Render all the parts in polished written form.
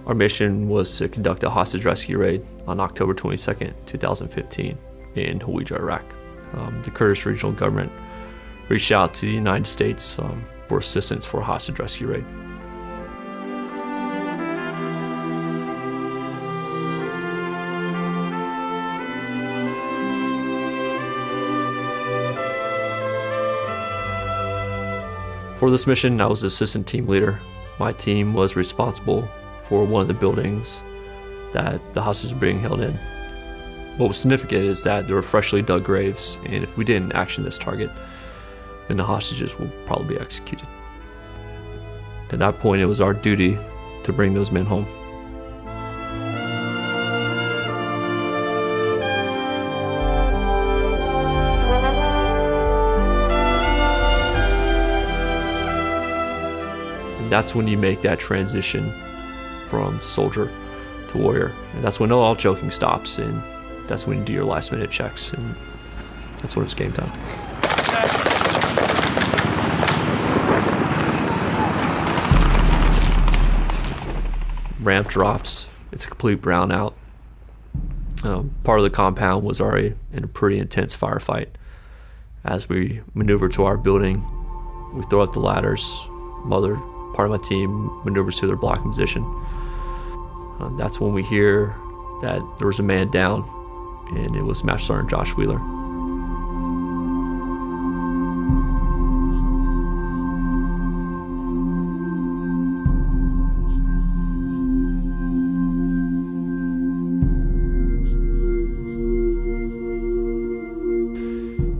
Our mission was to conduct a hostage rescue raid on October 22nd, 2015 in Hawija, Iraq. The Kurdish regional government reached out to the United States for assistance for a hostage rescue raid. For this mission, I was the assistant team leader. My team was responsible for one of the buildings that the hostages were being held in. What was significant is that there were freshly dug graves, and if we didn't action this target, then the hostages will probably be executed. At that point, it was our duty to bring those men home. And that's when you make that transition from soldier to warrior. And that's when all joking stops, and that's when you do your last minute checks, and that's when it's game time. Ramp drops, it's a complete brownout. Part of the compound was already in a pretty intense firefight. As we maneuver to our building, we throw up the ladders. Part of my team maneuvers to their blocking position. That's when we hear that there was a man down, and it was Master Sergeant Josh Wheeler.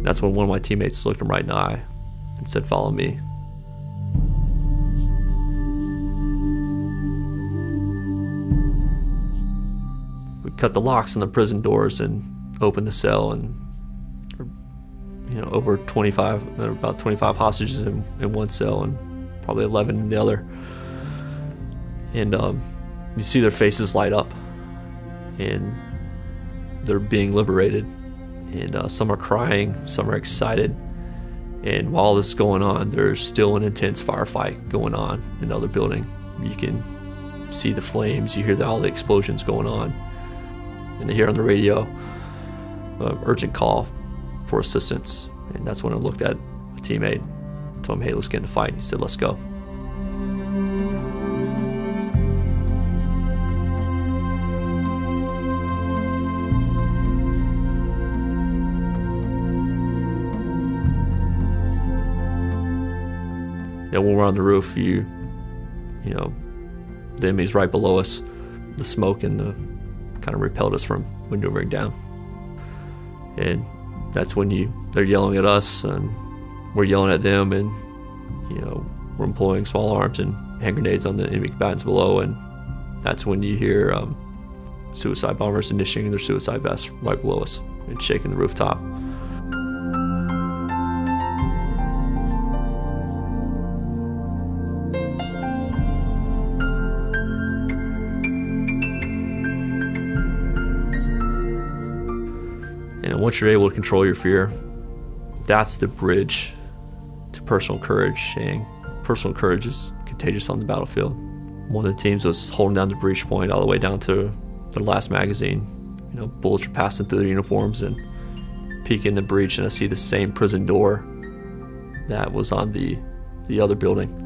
That's when one of my teammates looked him right in the eye and said, "Follow me." We cut the locks on the prison doors and opened the cell, and about 25 hostages in one cell and probably 11 in the other. And you see their faces light up, and they're being liberated. And some are crying, some are excited. And while this is going on, there's still an intense firefight going on in the other building. You can see the flames, you hear all the explosions going on. And they hear on the radio, urgent call for assistance. And that's when I looked at a teammate, told him, "Hey, let's get in the fight." He said, "Let's go." And when we're on the roof, the enemy's right below us. The smoke and the kind of repelled us from maneuvering down. And that's when they're yelling at us, and we're yelling at them, and we're employing small arms and hand grenades on the enemy combatants below. And that's when you hear suicide bombers initiating their suicide vests right below us and shaking the rooftop. And once you're able to control your fear, that's the bridge to personal courage, and personal courage is contagious on the battlefield. One of the teams was holding down the breach point all the way down to their last magazine. Bullets were passing through their uniforms and peeking the breach, and I see the same prison door that was on the other building.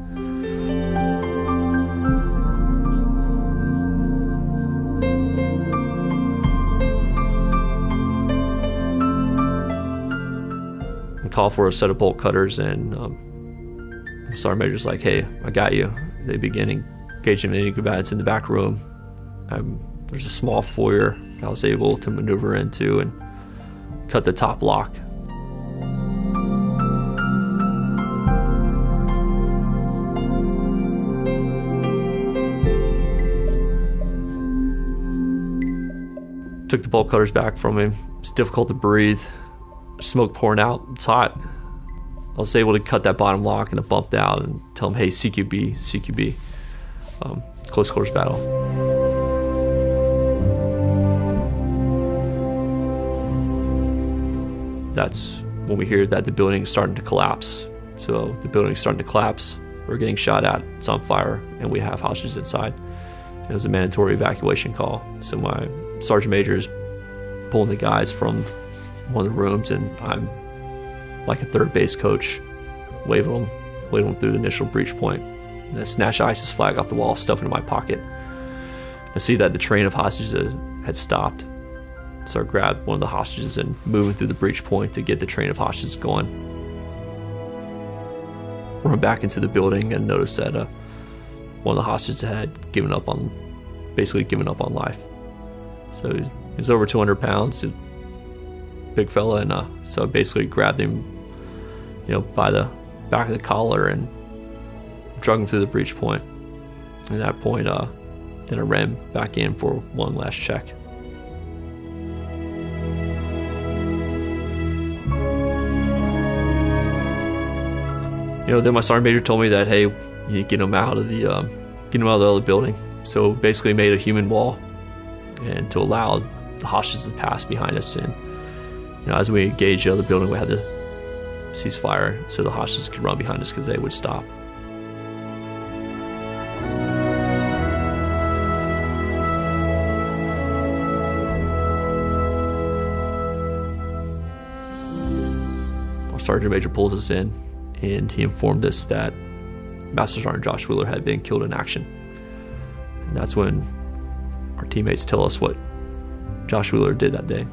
Call for a set of bolt cutters, and Sergeant Major's like, "Hey, I got you." They begin engaging the enemy combatants in the back room. There's a small foyer I was able to maneuver into and cut the top lock. Took the bolt cutters back from him. It's difficult to breathe. Smoke pouring out, it's hot. I was able to cut that bottom lock, and it bumped out and tell him, "Hey, CQB, CQB." Close quarters battle. That's when we hear that the building is starting to collapse. So the building is starting to collapse, we're getting shot at, it's on fire, and we have hostages inside. It was a mandatory evacuation call. So my sergeant major is pulling the guys from one of the rooms, and I'm like a third base coach, waving them through the initial breach point. And I snatch ISIS flag off the wall, stuff it in my pocket. I see that the train of hostages had stopped. So I grabbed one of the hostages and moving through the breach point to get the train of hostages going. Run back into the building and noticed that one of the hostages had basically given up on life. So he's over 200 pounds, big fella, and so I basically grabbed him, by the back of the collar and drug him through the breach point. And at that point, then I ran back in for one last check. Then my sergeant major told me that, hey, you need to get him out of the other building. So basically made a human wall, and to allow the hostages to pass behind us. And as we engaged the other building, we had to cease fire so the hostages could run behind us because they would stop. Our sergeant major pulls us in, and he informed us that Master Sergeant Josh Wheeler had been killed in action. And that's when our teammates tell us what Josh Wheeler did that day.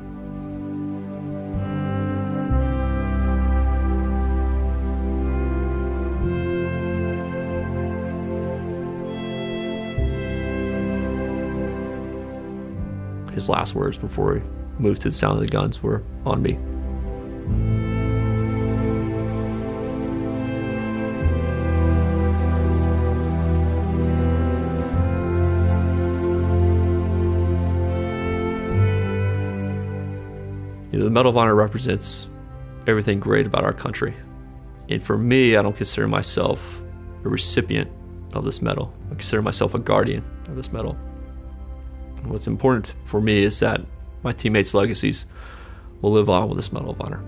His last words before he moved to the sound of the guns were, "On me." The Medal of Honor represents everything great about our country. And for me, I don't consider myself a recipient of this medal. I consider myself a guardian of this medal. And what's important for me is that my teammates' legacies will live on with this Medal of Honor.